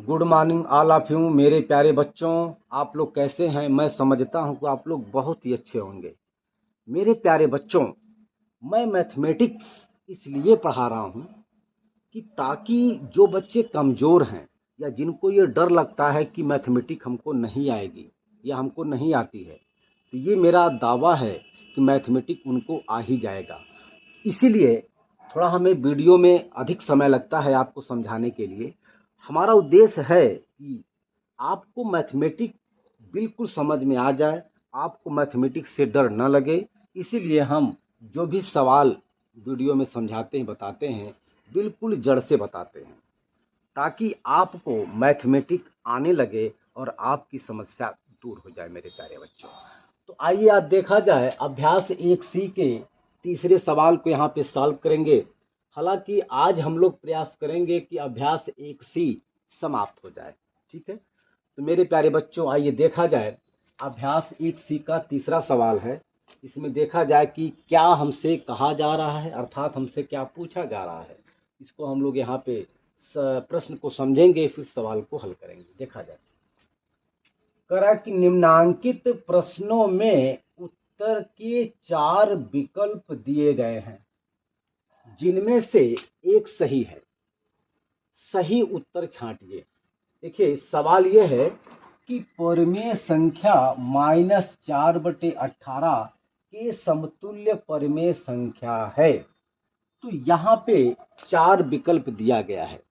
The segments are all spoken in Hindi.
Good morning all of you मेरे प्यारे बच्चों। आप लोग कैसे हैं? मैं समझता हूं कि आप लोग बहुत ही अच्छे होंगे। मेरे प्यारे बच्चों, मैं मैथमेटिक्स इसलिए पढ़ा रहा हूं कि ताकि जो बच्चे कमज़ोर हैं या जिनको ये डर लगता है कि मैथमेटिक्स हमको नहीं आएगी या हमको नहीं आती है, तो ये मेरा दावा है कि मैथमेटिक्स उनको आ ही जाएगा। इसीलिए थोड़ा हमें वीडियो में अधिक समय लगता है आपको समझाने के लिए। हमारा उद्देश्य है कि आपको मैथमेटिक्स बिल्कुल समझ में आ जाए, आपको मैथमेटिक्स से डर न लगे। इसीलिए हम जो भी सवाल वीडियो में समझाते हैं, बताते हैं, बिल्कुल जड़ से बताते हैं ताकि आपको मैथमेटिक्स आने लगे और आपकी समस्या दूर हो जाए मेरे प्यारे बच्चों। तो आइए आज देखा जाए अभ्यास 1C के तीसरे सवाल को यहाँ पे सॉल्व करेंगे। हालांकि आज हम लोग प्रयास करेंगे कि अभ्यास 1C समाप्त हो जाए। ठीक है, तो मेरे प्यारे बच्चों आइए देखा जाए। अभ्यास 1C का तीसरा सवाल है। इसमें देखा जाए कि क्या हमसे कहा जा रहा है, अर्थात हमसे क्या पूछा जा रहा है। इसको हम लोग यहाँ पे प्रश्न को समझेंगे, फिर सवाल को हल करेंगे। देखा जाए, करा कि निम्नांकित प्रश्नों में उत्तर के 4 विकल्प दिए गए हैं, जिनमें से एक सही है। सही उत्तर छांटिए। देखिए, सवाल यह है कि परिमेय संख्या -4/18 के समतुल्य परिमेय संख्या है। तो यहाँ पे 4 विकल्प दिया गया है,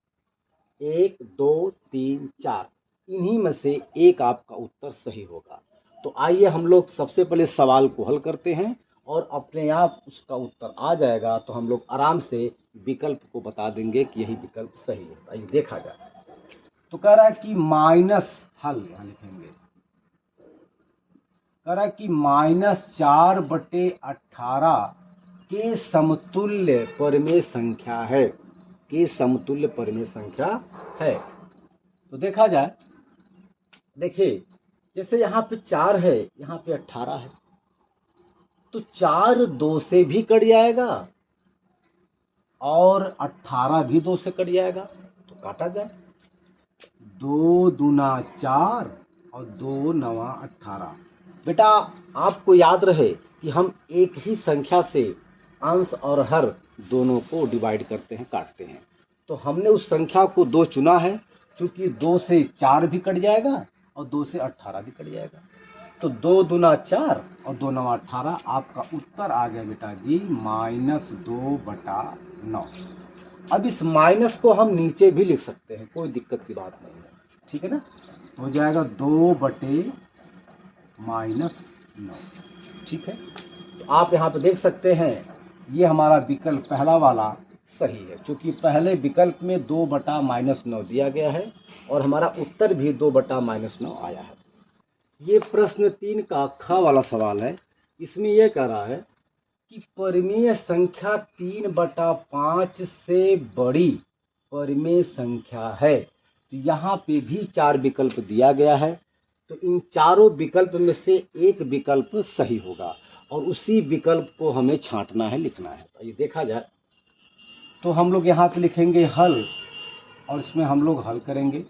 1, 2, 3, 4। इन्हीं में से एक आपका उत्तर सही होगा। तो आइए हम लोग सबसे पहले सवाल को हल करते हैं और अपने आप उसका उत्तर आ जाएगा तो हम लोग आराम से विकल्प को बता देंगे कि यही विकल्प सही है। आइए देखा जाए। तो कह रहा है कि माइनस हल यहाँ लिखेंगे, कह रहा है कि -4/18 के समतुल्य परिमेय संख्या है, के समतुल्य परिमेय संख्या है। तो देखा जाए, देखिए जैसे यहाँ पे 4 है, यहाँ पे 18 है, तो 4 2 से भी कट जाएगा और 18 भी 2 से कट जाएगा, तो काटा जाए। 2 दूना 4 और 2 नवा 18। बेटा आपको याद रहे कि हम एक ही संख्या से अंश और हर दोनों को डिवाइड करते हैं, काटते हैं। तो हमने उस संख्या को 2 चुना है, चूंकि 2 से 4 भी कट जाएगा और 2 से 18 भी कट जाएगा। तो 2 दूना 4 और 2 नवा 18। आपका उत्तर आ गया बेटा जी -2/9। अब इस माइनस को हम नीचे भी लिख सकते हैं, कोई दिक्कत की बात नहीं है। ठीक है ना, हो जाएगा 2/-9। ठीक है, तो आप यहाँ पे देख सकते हैं ये हमारा विकल्प पहला वाला सही है, क्योंकि पहले विकल्प में 2/-9 दिया गया है और हमारा उत्तर भी 2/-9 आया है। ये प्रश्न 3 का ख वाला सवाल है। इसमें यह कह रहा है कि परिमेय संख्या 3/5 से बड़ी परिमेय संख्या है। तो यहाँ पे भी 4 विकल्प दिया गया है। तो इन चारों विकल्प में से एक विकल्प सही होगा और उसी विकल्प को हमें छांटना है, लिखना है। तो ये देखा जाए, तो हम लोग यहाँ पे लिखेंगे हल और इसमें हम लोग हल करेंगे।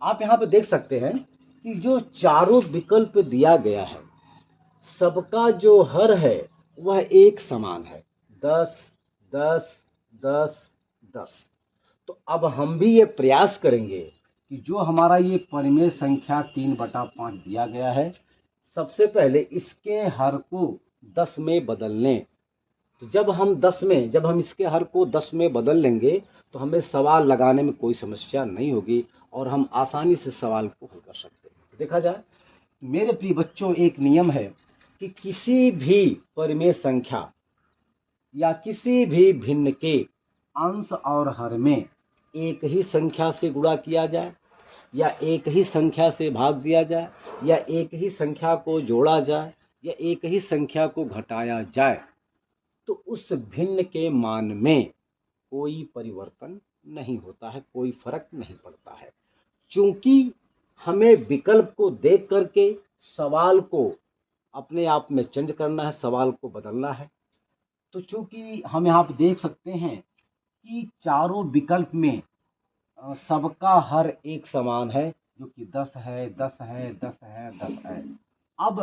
आप यहाँ पे देख सकते हैं कि जो चारों विकल्प दिया गया है, सबका जो हर है वह एक समान है, 10, 10, 10, 10। तो अब हम भी ये प्रयास करेंगे कि जो हमारा ये परिमेय संख्या 3/5 दिया गया है, सबसे पहले इसके हर को 10 में बदल लें। तो जब हम इसके हर को 10 में बदल लेंगे तो हमें सवाल लगाने में कोई समस्या नहीं होगी और हम आसानी से सवाल को हल कर सकते हैं। देखा जाए, मेरे प्रिय बच्चों, एक नियम है कि किसी भी परिमेय संख्या या किसी भी भिन्न के अंश और हर में एक ही संख्या से गुणा किया जाए या एक ही संख्या से भाग दिया जाए या एक ही संख्या को जोड़ा जाए या एक ही संख्या को घटाया जाए, तो उस भिन्न के मान में कोई परिवर्तन नहीं होता है, कोई फर्क नहीं पड़ता है। क्योंकि हमें विकल्प को देख करके सवाल को अपने आप में चेंज करना है, सवाल को बदलना है। तो चूंकि हम यहाँ पे देख सकते हैं कि चारों विकल्प में सबका हर एक समान है, जो कि 10 है, 10 है, 10 है, 10 है। अब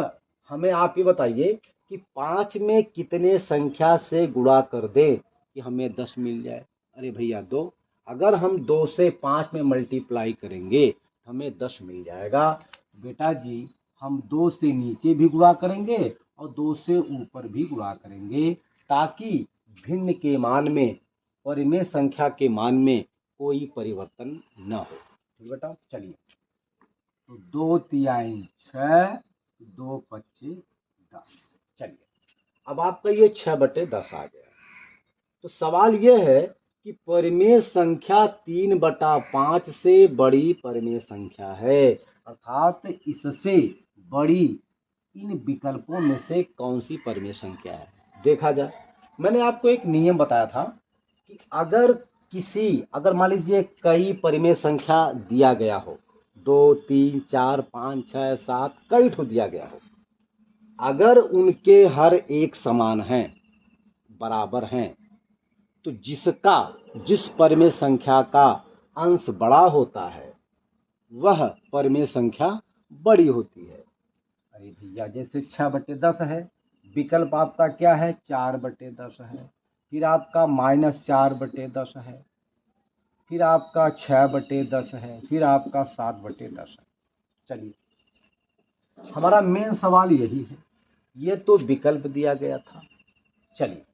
हमें आप ये बताइए कि 5 में कितने संख्या से गुणा कर दें कि हमें 10 मिल जाए। अरे भैया 2, अगर हम 2 से 5 में मल्टीप्लाई करेंगे तो हमें 10 मिल जाएगा। बेटा जी हम 2 से नीचे भी गुणा करेंगे और 2 से ऊपर भी गुणा करेंगे, ताकि भिन्न के मान में, परिमेय संख्या के मान में कोई परिवर्तन न हो। ठीक बेटा, चलिए तो 2 तिहाई 6, 2 पच्चे 10। चलिए अब आपका ये 6/10 आ गया। तो सवाल ये है कि परिमेय संख्या 3/5 से बड़ी परिमेय संख्या है, अर्थात इससे बड़ी इन विकल्पों में से कौन सी परिमेय संख्या है। देखा जाए, मैंने आपको एक नियम बताया था कि अगर मान लीजिए कई परिमेय संख्या दिया गया हो, 2, 3, 4, 5, 6, 7 कई ठो दिया गया हो, अगर उनके हर एक समान हैं, बराबर हैं, तो जिस परिमेय संख्या का अंश बड़ा होता है वह परिमेय संख्या बड़ी होती है। अरे भैया जैसे 6/10 है, विकल्प आपका क्या है, 4/10 है, फिर आपका -4/10 है, फिर आपका 6/10 है, फिर आपका 7/10 है। चलिए हमारा मेन सवाल यही है, ये तो विकल्प दिया गया था। चलिए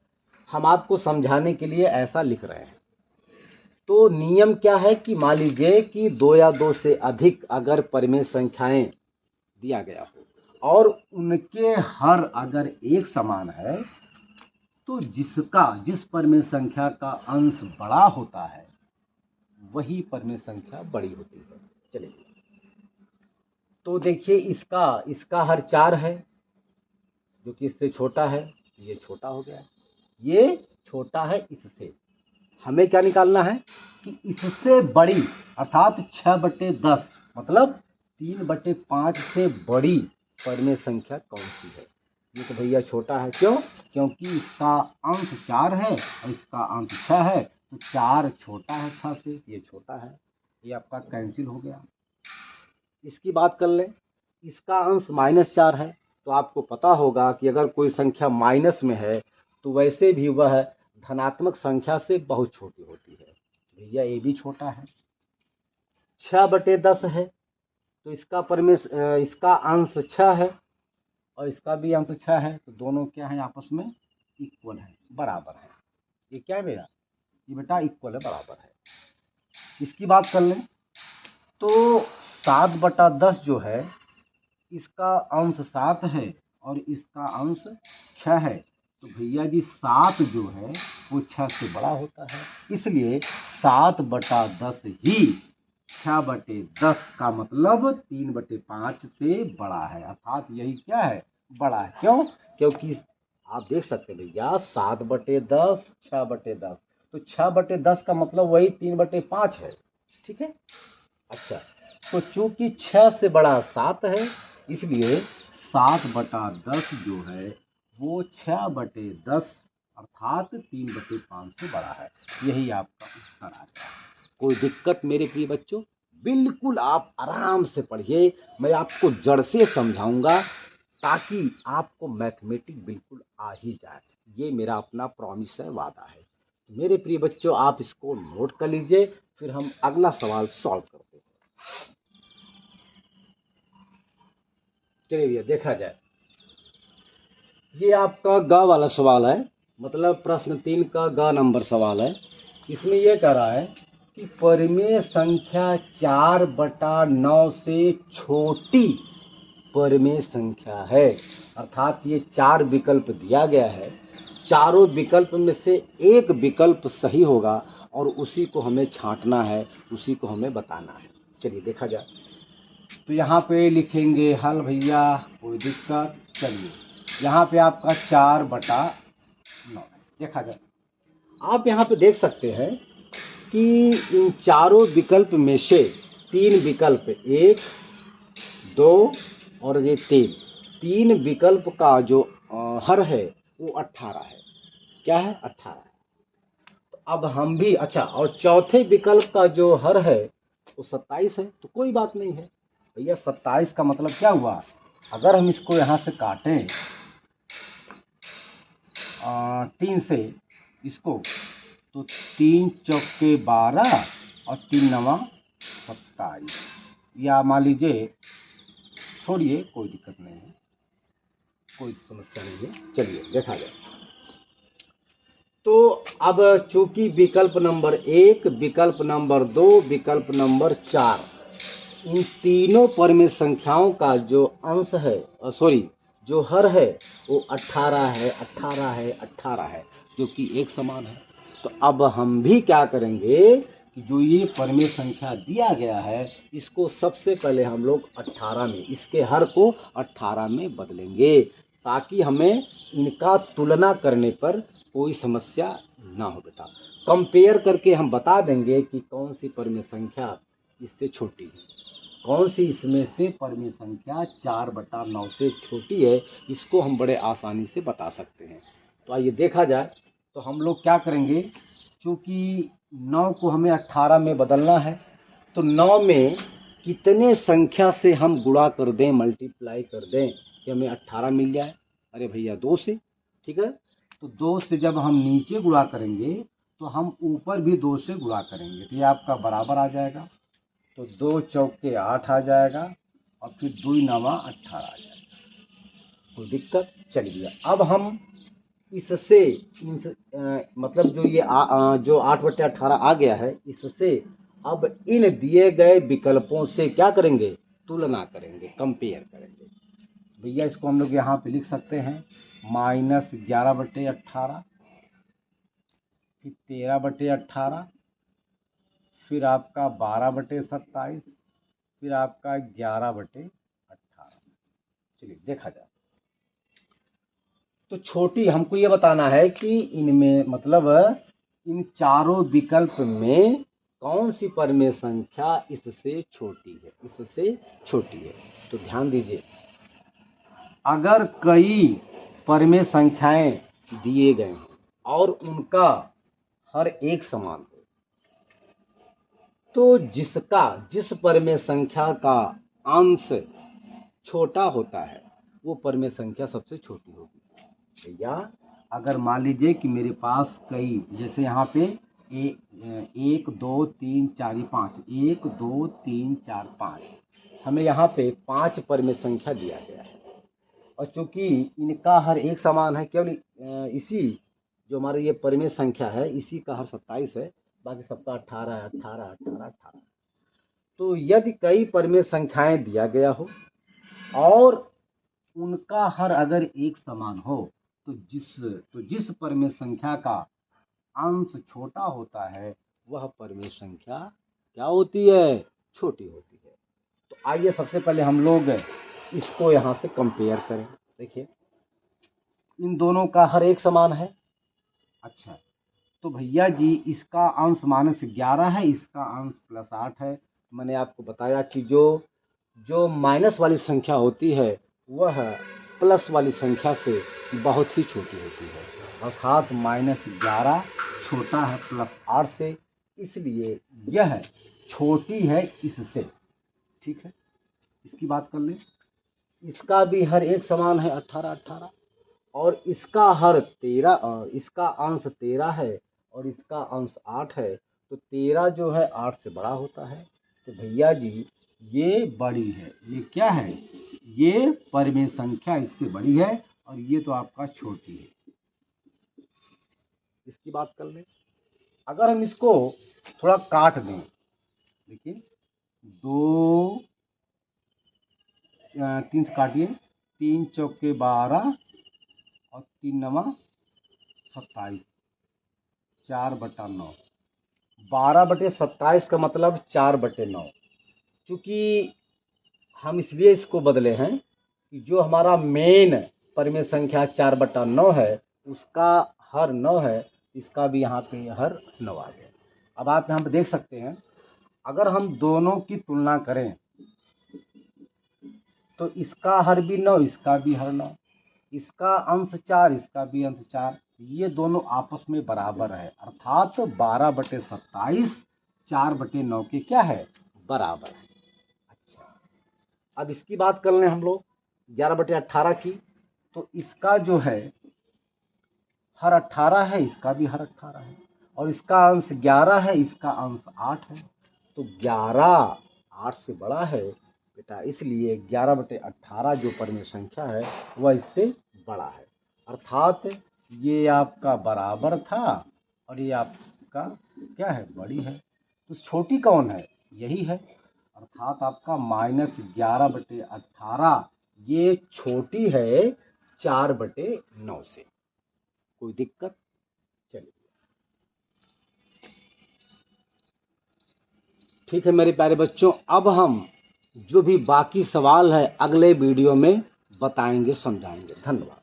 हम आपको समझाने के लिए ऐसा लिख रहे हैं। तो नियम क्या है कि मान लीजिए कि 2 या 2 से अधिक अगर परिमेय संख्याएं दिया गया हो और उनके हर अगर एक समान है, तो जिस परिमेय संख्या का अंश बड़ा होता है वही परिमेय संख्या बड़ी होती है। चलिए तो देखिए इसका हर 4 है, जो कि इससे छोटा है, ये छोटा हो गया, ये छोटा है इससे। हमें क्या निकालना है कि इससे बड़ी, अर्थात 6/10 मतलब 3/5 से बड़ी परिमेय संख्या कौन सी है। ये तो भैया छोटा है, क्यों? क्योंकि इसका अंश 4 है और इसका अंश 6 है, तो 4 छोटा है 6 से, ये छोटा है, ये आपका कैंसिल हो गया। इसकी बात कर लें, इसका अंश -4 है, तो आपको पता होगा कि अगर कोई संख्या माइनस में है तो वैसे भी वह धनात्मक संख्या से बहुत छोटी होती है। भैया ये भी छोटा है। 6/10 है, तो इसका अंश 6 है और इसका भी अंश 6 है, तो दोनों क्या है, आपस में इक्वल है, बराबर है। ये क्या है मेरा, ये बेटा इक्वल है, बराबर है। इसकी बात कर लें तो 7/10 जो है, इसका अंश 7 है और इसका अंश 6 है, तो भैया जी 7 जो है वो 6 से बड़ा होता है, इसलिए 7/10 ही 6/10 का मतलब 3/5 से बड़ा है, अर्थात यही क्या है, बड़ा है। क्यों? क्योंकि आप देख सकते हैं भैया 7/10 6/10, तो 6/10 का मतलब वही 3/5 है। ठीक है, अच्छा, तो चूंकि 6 से बड़ा 7 है, इसलिए 7/10 जो है वो 6/10 अर्थात 3/5 से बड़ा है। यही आपका उत्तर आ गया। कोई दिक्कत मेरे प्रिय बच्चों? बिल्कुल आप आराम से पढ़िए, मैं आपको जड़ से समझाऊंगा ताकि आपको मैथमेटिक्स बिल्कुल आ ही जाए। ये मेरा अपना प्रॉमिस है, वादा है। मेरे प्रिय बच्चों आप इसको नोट कर लीजिए, फिर हम अगला सवाल सॉल्व करते हैं। चलिए भैया देखा जाए, ये आपका ग वाला सवाल है, मतलब प्रश्न 3 का ग नंबर सवाल है। इसमें यह कह रहा है कि परिमेय संख्या 4/9 से छोटी परिमेय संख्या है, अर्थात ये 4 विकल्प दिया गया है, चारों विकल्प में से एक विकल्प सही होगा और उसी को हमें छांटना है, उसी को हमें बताना है। चलिए देखा जाए, तो यहाँ पे लिखेंगे हल भैया, कोई दिक्कत। चलिए यहाँ पे आपका 4/9 देखा जाए, आप यहाँ पे देख सकते हैं कि इन चारों विकल्प में से 3 विकल्प 1, 2 और ये 3 विकल्प का जो हर है वो 18 है। क्या है? 18 है। तो अब हम भी अच्छा, और चौथे विकल्प का जो हर है वो 27 है, तो कोई बात नहीं है भैया। 27 का मतलब क्या हुआ, अगर हम इसको यहाँ से काटें 3 से इसको, तो 3 चौके 12 और 3 नवा 27, या मान लीजिए, छोड़िए कोई दिक्कत नहीं है, कोई समस्या नहीं है, चलिए देखा जाए। तो अब चूंकि विकल्प नंबर 1, विकल्प नंबर 2, विकल्प नंबर 4, इन तीनों परिमेय संख्याओं का जो अंश है, सॉरी, जो हर है वो 18 है, 18 है, 18 है, जो कि एक समान है। तो अब हम भी क्या करेंगे कि जो ये परिमेय संख्या दिया गया है, इसको सबसे पहले हम लोग 18 में, इसके हर को 18 में बदलेंगे, ताकि हमें इनका तुलना करने पर कोई समस्या ना हो बेटा। कंपेयर करके हम बता देंगे कि कौन सी परिमेय संख्या इससे छोटी है, कौन सी इसमें से परिमेय संख्या 4/9 से छोटी है, इसको हम बड़े आसानी से बता सकते हैं। तो आइए देखा जाए। तो हम लोग क्या करेंगे, चूँकि 9 को हमें 18 में बदलना है, तो 9 में कितने संख्या से हम गुणा कर दें, मल्टीप्लाई कर दें कि हमें 18 मिल जाए। अरे भैया 2 से, ठीक है। तो 2 से जब हम नीचे गुणा करेंगे तो हम ऊपर भी 2 से गुणा करेंगे, तो ये आपका बराबर आ जाएगा। तो 2 चौके 8 आ जाएगा और फिर 2 नवा 18 आ जाएगा, कोई दिक्कत। चलिए अब हम इससे मतलब जो ये जो 8/18 आ गया है, इससे अब इन दिए गए विकल्पों से क्या करेंगे, तुलना करेंगे, कंपेयर करेंगे। भैया इसको हम लोग यहाँ पे लिख सकते हैं -11/18, फिर 13/18, फिर आपका 12/27, फिर आपका 11/18। चलिए देखा जाए। तो छोटी हमको ये बताना है कि इनमें मतलब इन चारों विकल्प में कौन सी परिमेय संख्या इससे छोटी है, इससे छोटी है। तो ध्यान दीजिए, अगर कई परिमेय संख्याएं दिए गए हैं और उनका हर एक समान हो, तो जिस परिमेय संख्या का अंश छोटा होता है वो परिमेय संख्या सबसे छोटी होगी। या अगर मान लीजिए कि मेरे पास कई, जैसे यहाँ पे 1 2 3 4 5, 1 2 3 4 5, हमें यहाँ पे 5 परिमेय संख्या दिया गया है, और चूंकि इनका हर एक समान है, केवल इसी जो हमारी ये परिमेय संख्या है इसी का हर 27 है, बाकी सबका 18 है, 18 18 18। तो यदि कई परिमेय संख्याएं दिया गया हो और उनका हर अगर एक समान हो, तो जिस परिमेय संख्या का अंश छोटा होता है वह परिमेय संख्या क्या होती है, छोटी होती है। तो आइए सबसे पहले हम लोग इसको यहाँ से कंपेयर करें। देखिए इन दोनों का हर एक समान है। अच्छा, तो भैया जी इसका अंश -11 है, इसका अंश +8 है। मैंने आपको बताया कि जो माइनस वाली संख्या होती है वह प्लस वाली संख्या से बहुत ही छोटी होती है, अर्थात -11 छोटा है +8 से, इसलिए यह छोटी है इससे। ठीक है, इसकी बात कर लें। इसका भी हर एक समान है 18 18, और इसका हर 13, इसका अंश 13 है और इसका अंश 8 है, तो 13 जो है 8 से बड़ा होता है। तो भैया जी ये बड़ी है, ये क्या है, ये परिमेय संख्या इससे बड़ी है और ये तो आपका छोटी है। इसकी बात कर लें। अगर हम इसको थोड़ा काट दें, देखिए 2 3 से काटिए, 3 चौके 12 और 3 नवा 27, 4/9, 12/27 का मतलब 4/9। चूँकि हम इसलिए इसको बदले हैं कि जो हमारा मेन परिमेय संख्या 4/9 है उसका हर 9 है, इसका भी यहाँ पे हर 9 आ गया। अब आप यहाँ पे देख सकते हैं, अगर हम दोनों की तुलना करें तो इसका हर भी 9, इसका भी हर 9, इसका अंश 4, इसका भी अंश 4, ये दोनों आपस में बराबर है, अर्थात 12/27 4/9 के क्या है, बराबर है। अच्छा, अब इसकी बात कर लें हम लोग 11/18 की, तो इसका जो है हर 18 है, इसका भी हर 18 है, और इसका अंश 11 है, इसका अंश 8 है। तो 11 8 से बड़ा है बेटा, इसलिए 11/18 जो परिमेय संख्या है वह इससे बड़ा है, अर्थात ये आपका बराबर था और ये आपका क्या है, बड़ी है। तो छोटी कौन है, यही है, अर्थात आपका -11/18 ये छोटी है 4/9 से। कोई दिक्कत? चलिए ठीक है मेरे प्यारे बच्चों, अब हम जो भी बाकी सवाल है अगले वीडियो में बताएंगे, समझाएंगे। धन्यवाद।